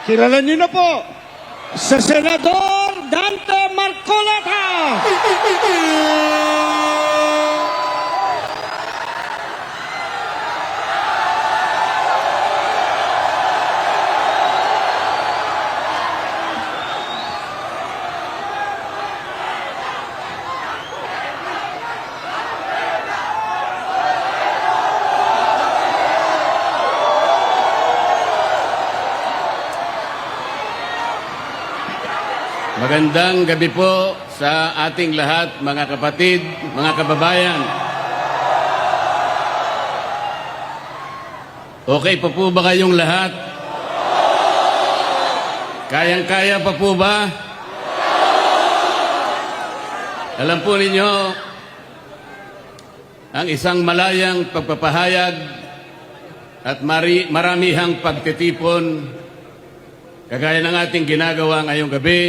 Kilala niyo na po, sa Senador Dante Marcoleta. Magandang gabi po sa ating lahat, mga kapatid, mga kababayan. Okay pa po ba kayong lahat? Kayang-kaya pa po ba? Alam po ninyo, ang isang malayang pagpapahayag at maramihang pagtitipon, kagaya ng ating ginagawa ngayong gabi,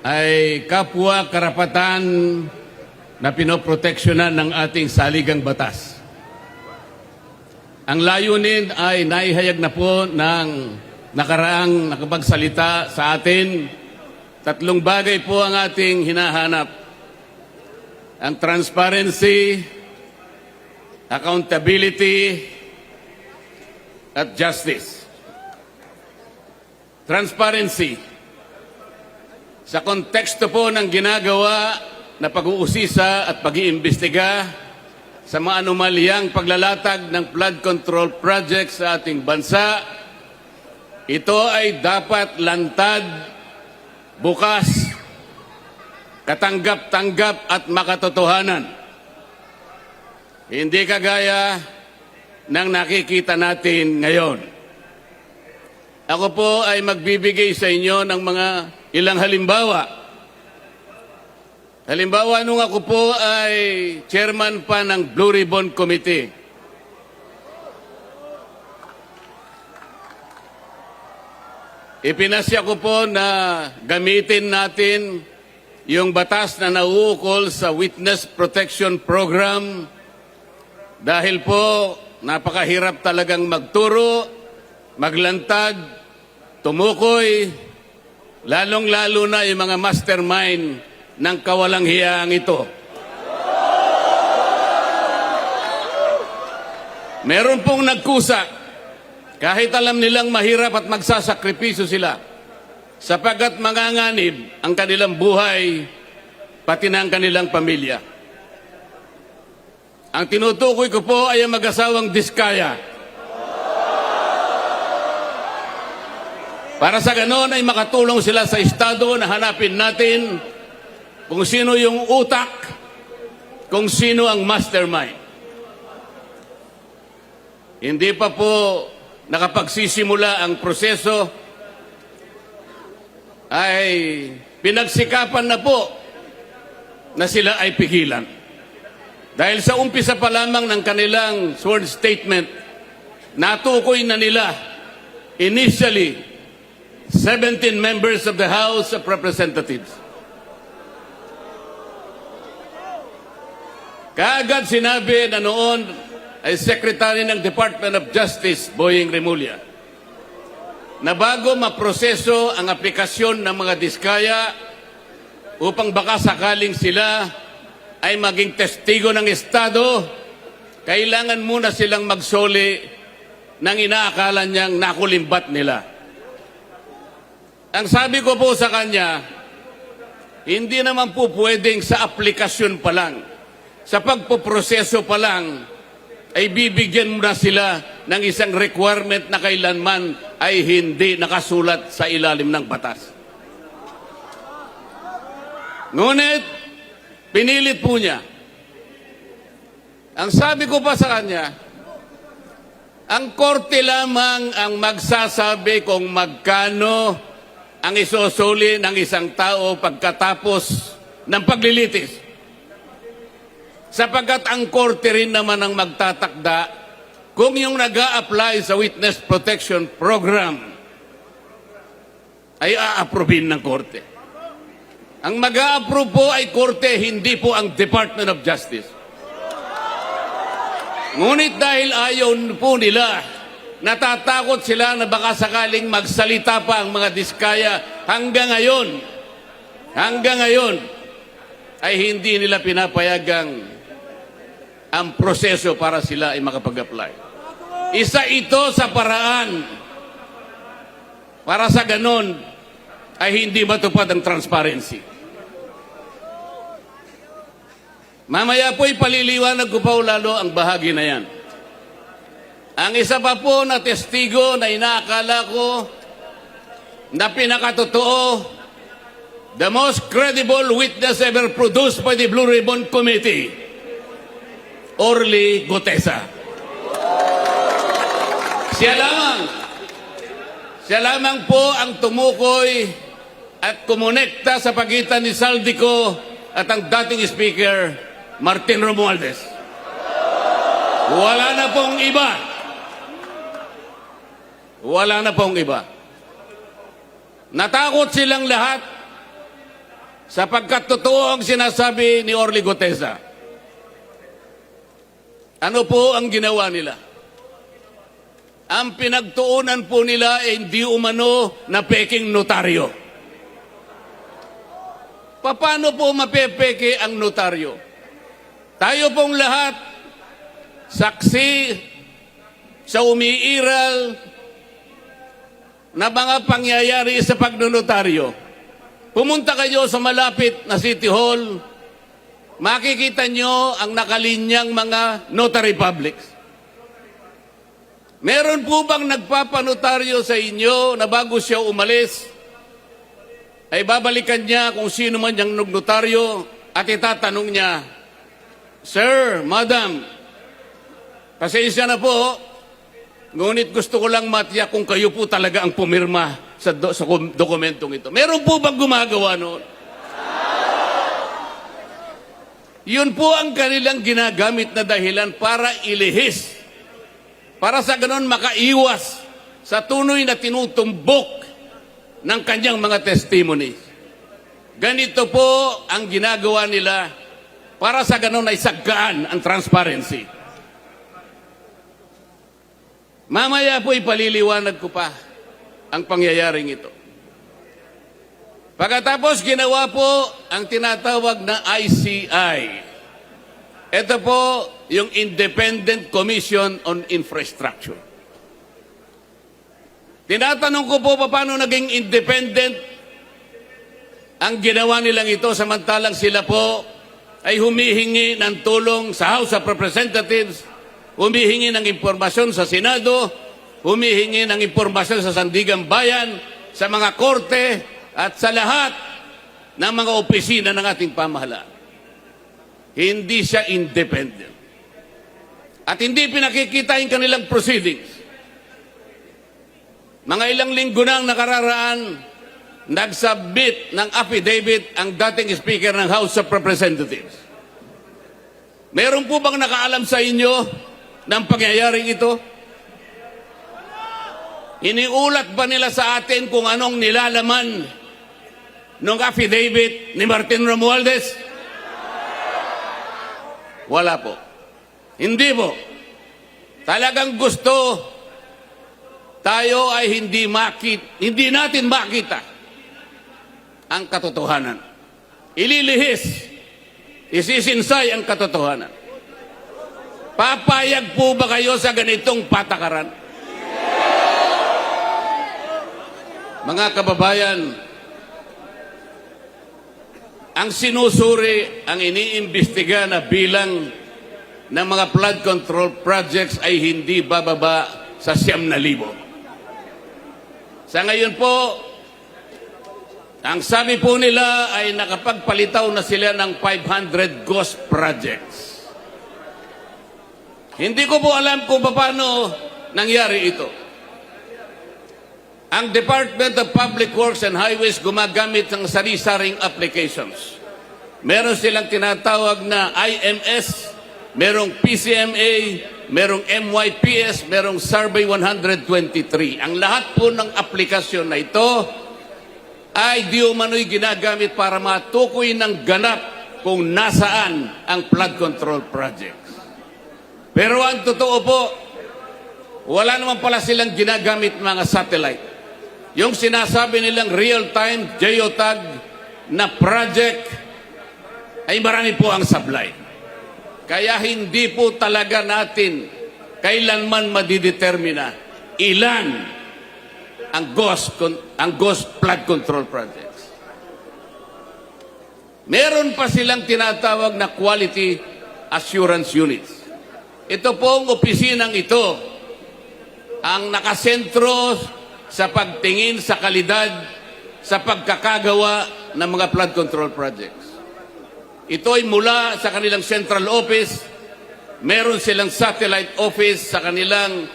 ay kapwa karapatan na pinoproteksyonan ng ating saligang batas. Ang layunin ay naihayag na po ng nakaraang nakapagsalita sa atin. Tatlong bagay po ang ating hinahanap: ang transparency, accountability, at justice. Transparency. Sa konteksto po ng ginagawa na pag-uusisa at pag-iimbestiga sa mga anomalyang paglalatag ng flood control project sa ating bansa, ito ay dapat lantad, bukas, katanggap-tanggap at makatotohanan. Hindi kagaya ng nakikita natin ngayon. Ako po ay magbibigay sa inyo ng mga ilang halimbawa. Halimbawa, nung ako po ay chairman pa ng Blue Ribbon Committee. Ipinasya ko po na gamitin natin yung batas na nauukol sa Witness Protection Program dahil po napakahirap talagang magturo, maglantad, tumukoy, lalong-lalo na yung mga mastermind ng kawalang hiyang ito. Meron pong nagkusa, kahit alam nilang mahirap at magsasakripisyo sila, sapagkat manganganib ang kanilang buhay, pati na ang kanilang pamilya. Ang tinutukoy ko po ay ang mag-asawang Diskaya. Para sa ganon ay makatulong sila sa Estado na hanapin natin kung sino yung utak, kung sino ang mastermind. Hindi pa po nakapagsisimula ang proseso, ay pinagsikapan na po na sila ay pigilan. Dahil sa umpisa pa lamang ng kanilang sworn statement, natukoy na nila initially 17 members of the House of Representatives. Kaagad sinabi na noon ay Secretary ng Department of Justice, Boying Remulla, na bago maproseso ang aplikasyon ng mga Diskaya upang baka sakaling sila ay maging testigo ng Estado, kailangan muna silang magsoli ng inaakala niyang nakulimbat nila. Ang sabi ko po sa kanya, hindi naman po pwedeng sa aplikasyon pa lang, sa pagpoproseso pa lang, ay bibigyan mo na sila ng isang requirement na kailanman ay hindi nakasulat sa ilalim ng batas. Ngunit, pinilit po niya. Ang sabi ko pa sa kanya, ang korte lamang ang magsasabi kung magkano ang isusuli ng isang tao pagkatapos ng paglilitis. Sapagkat ang korte rin naman ang magtatakda kung yung nag-a-apply sa Witness Protection Program ay a-approbin ng korte. Ang mag-a-approve po ay korte, hindi po ang Department of Justice. Ngunit dahil ayaw po nila natatakot sila na baka sakaling magsalita pa ang mga diskaya. Hanggang ngayon, ay hindi nila pinapayagang ang proseso para sila ay makapag-apply. Isa ito sa paraan para sa ganon ay hindi matupad ang transparency. Mamaya po ipaliliwanag ko pa lalo ang bahagi na yan. Ang isa pa po na testigo na inaakala ko na pinakatotoo, the most credible witness ever produced by the Blue Ribbon Committee, Orly Gutesa. Siya lamang po ang tumukoy at kumonekta sa pagitan ni Saldico at ang dating speaker, Martin Romualdez. Wala na pong iba. Wala na pong iba. Natakot silang lahat sapagkat totoo ang sinasabi ni Orly Gutesa. Ano po ang ginawa nila? Ang pinagtuunan po nila ay hindi umano na peking notaryo. Paano po mapepeke ang notaryo? Tayo pong lahat, saksi sa umiiral na mga pangyayari sa pagnonotaryo. Pumunta kayo sa malapit na City Hall, makikita nyo ang nakalinyang mga notary publics. Meron po bang nagpapanotaryo sa inyo na bago siya umalis, ay babalikan niya kung sino man yung notaryo at itatanong niya, Sir, Madam, pasensya na po, ngunit gusto ko lang matiyak kung kayo po talaga ang pumirma sa dokumentong ito. Meron po bang gumagawa noon? Yun po ang kanilang ginagamit na dahilan para ilihis. Para sa ganon makaiwas sa tunay na tinutumbok ng kanyang mga testimonies. Ganito po ang ginagawa nila para sa ganon ay sagkaan ang transparency. Mamaya po ipaliliwanag ko pa ang pangyayaring ito. Pagkatapos ginawa po ang tinatawag na ICI. Ito po yung Independent Commission on Infrastructure. Tinatanong ko po paano naging independent ang ginawa nilang ito samantalang sila po ay humihingi ng tulong sa House of Representatives, humihingi ng impormasyon sa Senado, humihingi ng impormasyon sa Sandigang Bayan, sa mga korte at sa lahat ng mga opisina ng ating pamahalaan. Hindi siya independent. At hindi pinakikita yung kanilang proceedings. Mga ilang linggo nang nakararaan, nagsubmit ng affidavit ang dating Speaker ng House of Representatives. Meron po bang nakaalam sa inyo ng pangyayaring ito? Iniulat ba nila sa atin kung anong nilalaman ng affidavit ni Martin Romualdez? Wala po. Hindi po. Talagang gusto tayo ay hindi natin makita ang katotohanan. Ililihis, isisinsay ang katotohanan. Papayag po ba kayo sa ganitong patakaran? Mga kababayan, ang sinusuri, ang iniimbestiga na bilang ng mga flood control projects ay hindi bababa sa 9,000. Sa ngayon po, ang sabi po nila ay nakapagpalitaw na sila ng 500 ghost projects. Hindi ko po alam kung paano nangyari ito. Ang Department of Public Works and Highways gumagamit ng sari-saring applications. Meron silang tinatawag na IMS, merong PCMA, merong MYPS, merong Survey 123. Ang lahat po ng aplikasyon na ito ay di umano'y ginagamit para matukoy ng ganap kung nasaan ang flood control projects. Pero ang totoo po, Wala naman pala silang ginagamit mga satellite. Yung sinasabi nilang real-time geotag na project ay marami po ang sablay. Kaya hindi po talaga natin kailanman madidetermina ilan ang ghost flood control projects. Meron pa silang tinatawag na quality assurance units. Ito pong opisinang ito ang nakasentro sa pagtingin sa kalidad sa pagkakagawa ng mga flood control projects. Ito ay mula sa kanilang central office, meron silang satellite office sa kanilang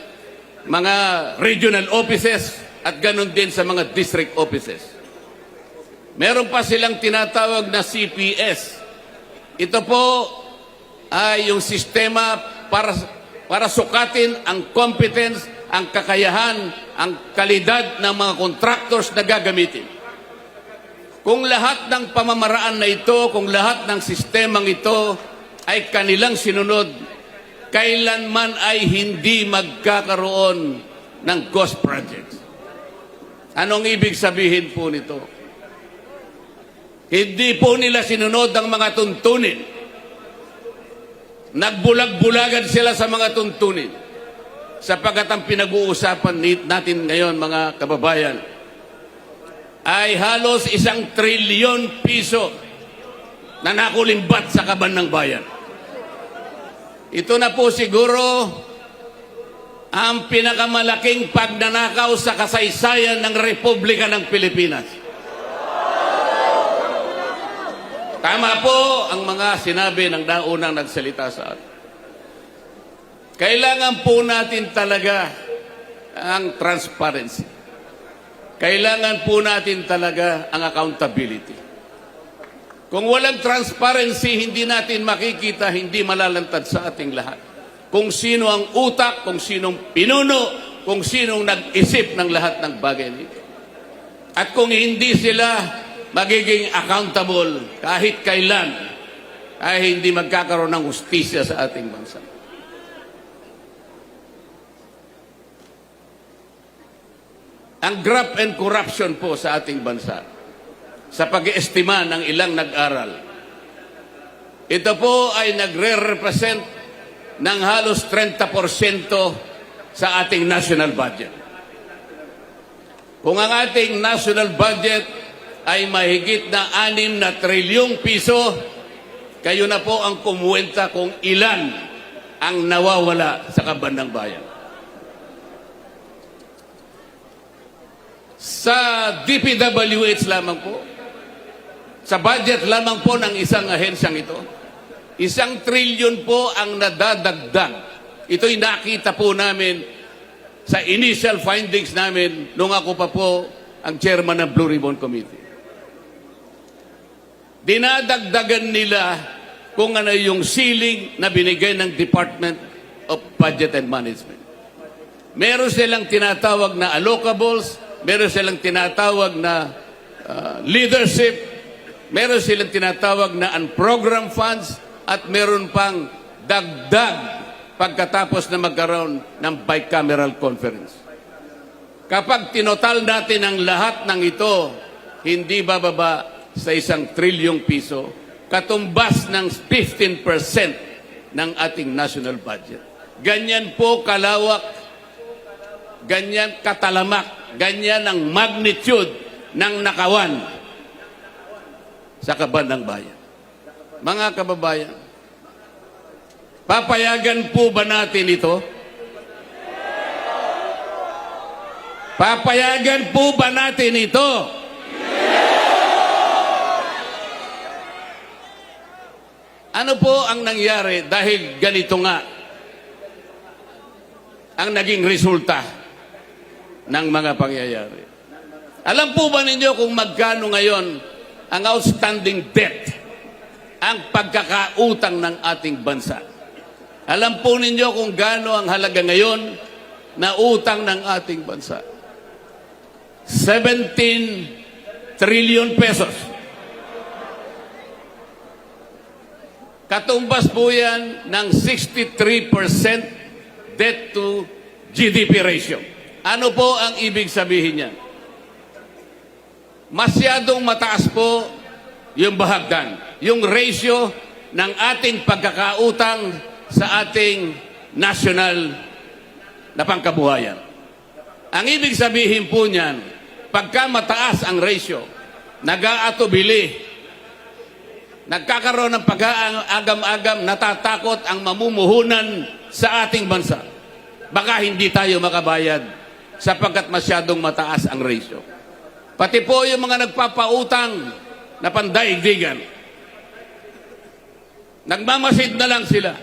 mga regional offices at ganun din sa mga district offices. Meron pa silang tinatawag na CPS. Ito po ay yung sistema para sukatin ang competence, ang kakayahan, ang kalidad ng mga contractors na gagamitin. Kung lahat ng pamamaraan na ito, kung lahat ng sistemang ito ay kanilang sinunod, kailanman ay hindi magkakaroon ng ghost projects. Anong ibig sabihin po nito? Hindi po nila sinunod ang mga tuntunin. Nagbulag-bulagan sila sa mga tuntunin. Sapagkat ang pinag-uusapan natin ngayon, mga kababayan, ay halos 1 trilyon piso na nakulimbat sa kaban ng bayan. Ito na po siguro ang pinakamalaking pagnanakaw sa kasaysayan ng Republika ng Pilipinas. Tama po ang mga sinabi ng naunang nagsalita sa atin. Kailangan po natin talaga ang transparency. Kailangan po natin talaga ang accountability. Kung walang transparency, hindi natin makikita, hindi malalantad sa ating lahat. Kung sino ang utak, kung sinong pinuno, kung sinong nag-isip ng lahat ng bagay nito. At kung hindi sila magiging accountable kahit kailan, ay hindi magkakaroon ng hustisya sa ating bansa. Ang graft and corruption po sa ating bansa, sa pag-iestima ng ilang nag-aral, ito po ay nagre-represent ng halos 30% sa ating national budget. Kung ang ating national budget ay mahigit na 6 na trilyong piso, kayo na po ang kumuwenta kung ilan ang nawawala sa kaban ng bayan. Sa DPWH lamang po, sa budget lamang po ng isang ahensyang ito, 1 trilyon po ang nadadagdag. Ito'y nakita po namin sa initial findings namin nung ako pa po ang chairman ng Blue Ribbon Committee. Dinadagdagan nila kung ano yung ceiling na binigay ng Department of Budget and Management. Meron silang tinatawag na allocables, meron silang tinatawag na leadership, meron silang tinatawag na unprogrammed funds, at meron pang dagdag pagkatapos na magkaroon ng bicameral conference. Kapag tinotal natin ang lahat ng ito, hindi bababa sa 1 trilyong piso, katumbas ng 15% ng ating national budget. Ganyan po kalawak, ganyan katalamak, ganyan ang magnitude ng nakawan sa kaban ng bayan. Mga kababayan, papayagan po ba natin ito? Papayagan po ba natin ito? Ano po ang nangyari dahil ganito nga ang naging resulta ng mga pangyayari? Alam po ba ninyo kung magkano ngayon ang outstanding debt, ang pagkakautang ng ating bansa? Alam po ninyo kung gaano ang halaga ngayon na utang ng ating bansa? 17 trillion pesos. Katumbas po yan ng 63% debt to GDP ratio. Ano po ang ibig sabihin niyan? Masyadong mataas po yung bahagdan, yung ratio ng ating pagkakautang sa ating national na pangkabuhayan. Ang ibig sabihin po niyan, pagka mataas ang ratio, nag-aatubili, nagkakaroon ng pag-aagam-agam, natatakot ang mamumuhunan sa ating bansa. Baka hindi tayo makabayad sapagkat masyadong mataas ang ratio. Pati po yung mga nagpapautang na pandaigdigan, nagmamasid na lang sila.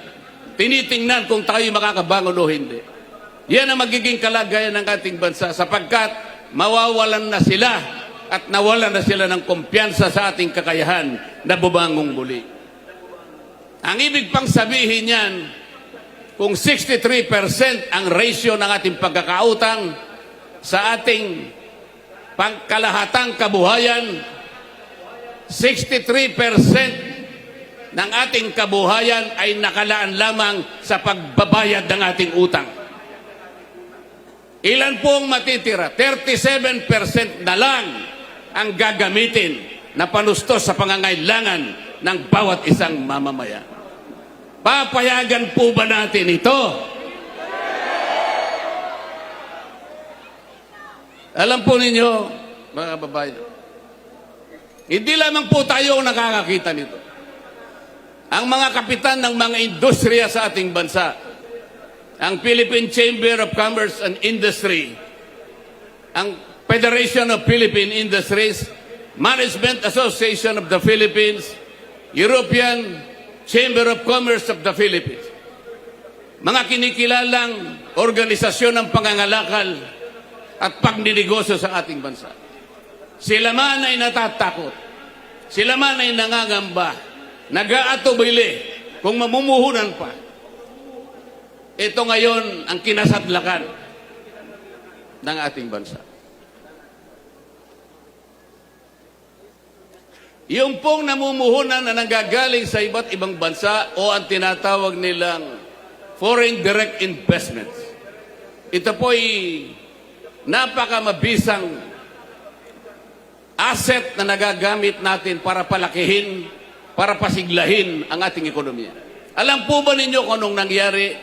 Tinitingnan kung tayo makakabangon o hindi. Yan ang magiging kalagayan ng ating bansa sapagkat mawawalan na sila at nawalan na sila ng kumpiyansa sa ating kakayahan na bumangong muli. Ang ibig pang sabihin yan, kung 63% ang ratio ng ating pagkakautang sa ating pangkalahatang kabuhayan, 63% ng ating kabuhayan ay nakalaan lamang sa pagbabayad ng ating utang. Ilan po ang matitira? 37% na lang ang gagamitin na panustos sa pangangailangan ng bawat isang mamamayan. Papayagan po ba natin ito? Alam po ninyo, mga kababayan, hindi lamang po tayo ang nakakakita nito. Ang mga kapitan ng mga industriya sa ating bansa, ang Philippine Chamber of Commerce and Industry, ang Federation of Philippine Industries, Management Association of the Philippines, European Chamber of Commerce of the Philippines, mga kinikilalang organisasyon ng pangangalakal at pagninegosyo sa ating bansa. Sila man ay natatakot, sila man ay nangangamba, nag-aatubili kung mamumuhunan pa. Ito ngayon ang kinasadlakan ng ating bansa. Yung pong namumuhunan na nanggagaling sa iba't ibang bansa o ang tinatawag nilang foreign direct investments. Ito po ay napakamabisang asset na nagagamit natin para palakihin, para pasiglahin ang ating ekonomiya. Alam po ba ninyo kung anong nangyari?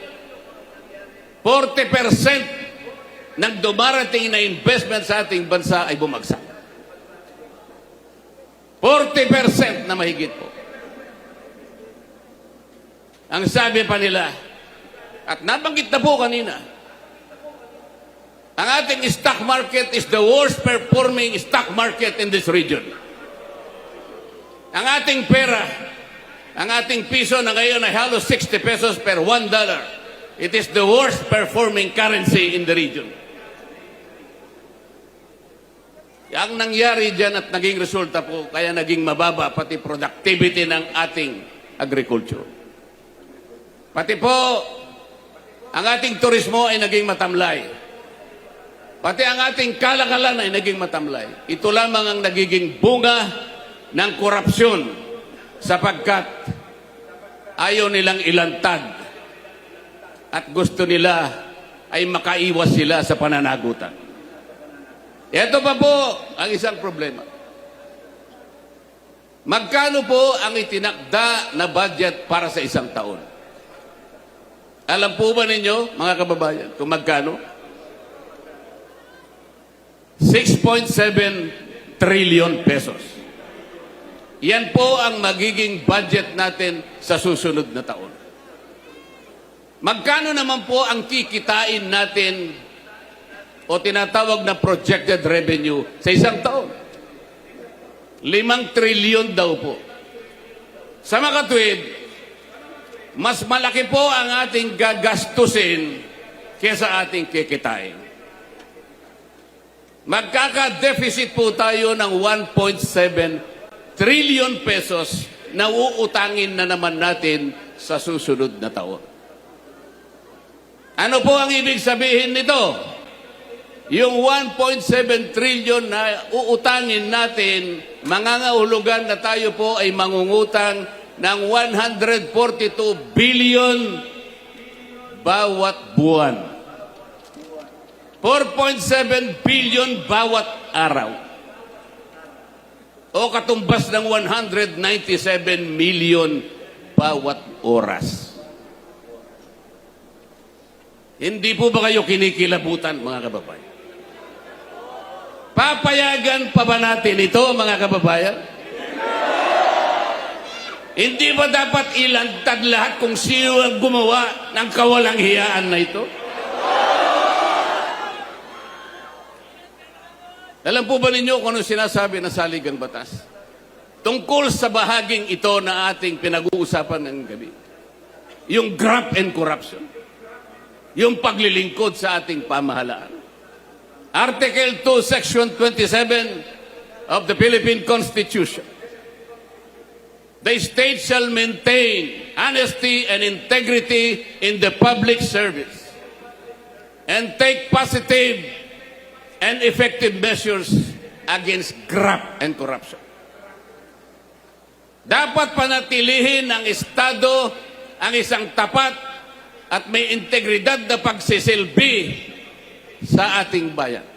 40% ng dumarating na investment sa ating bansa ay bumagsak. 40% na mahigit po. Ang sabi pa nila, at nabanggit na po kanina, ang ating stock market is the worst performing stock market in this region. Ang ating pera, ang ating piso na ngayon ay halos 60 pesos per $1. It is the worst performing currency in the region. Ang nangyari dyan at naging resulta po, kaya naging mababa pati productivity ng ating agriculture. Pati po, ang ating turismo ay naging matamlay. Pati ang ating kalakalan ay naging matamlay. Ito lamang ang nagiging bunga ng korupsyon sapagkat ayaw nilang ilantad at gusto nila ay makaiwas sila sa pananagutan. Ito pa po ang isang problema. Magkano po ang itinakda na budget para sa isang taon? Alam po ba ninyo, mga kababayan, kung magkano? 6.7 trillion pesos. Yan po ang magiging budget natin sa susunod na taon. Magkano naman po ang kikitain natin o tinatawag na projected revenue sa isang taon? 5 trillion daw po. Sa makatwid, mas malaki po ang ating gagastusin kesa ating kikitain. Magkaka-deficit po tayo ng 1.7 trillion pesos na uutangin na naman natin sa susunod na taon. Ano po ang ibig sabihin nito? Yung 1.7 trillion na uutangin natin, mangangahulugan na tayo po ay mangungutang ng 142 billion bawat buwan. 4.7 billion bawat araw. O katumbas ng 197 million bawat oras. Hindi po ba kayo kinikilabutan, mga kababayan? Papayagan pa ba natin ito, mga kababayan? Hindi ba dapat ilantad lahat kung sino ang gumawa ng kawalang hiyaan na ito? Alam po ba ninyo kung anong sinasabi ng saligang batas? Tungkol sa bahaging ito na ating pinag-uusapan ng gabi. Yung graft and corruption. Yung paglilingkod sa ating pamahalaan. Article 2, Section 27 of the Philippine Constitution. The state shall maintain honesty and integrity in the public service and take positive and effective measures against graft and corruption. Dapat panatilihin ng Estado ang isang tapat at may integridad na pagsisilbi sa ating bayan.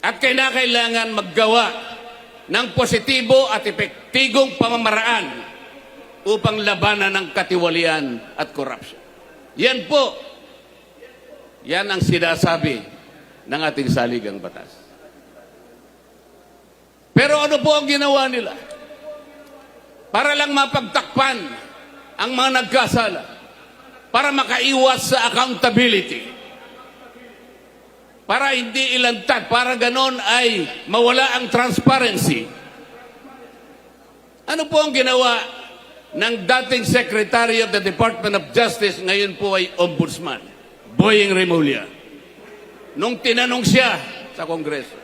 At kailangan maggawa ng positibo at epektigong pamamaraan upang labanan ng katiwalian at corruption. Yan po, yan ang sinasabi ng ating saligang batas. Pero ano po ang ginawa nila? Para lang mapagtakpan ang mga nagkasala, para makaiwas sa accountability, para hindi ilantad, para ganon ay mawala ang transparency. Ano po ang ginawa ng dating Secretary of the Department of Justice, ngayon po ay Ombudsman, Boying Remulla? Nung tinanong siya sa Kongreso,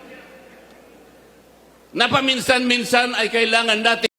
na paminsan-minsan ay kailangan natin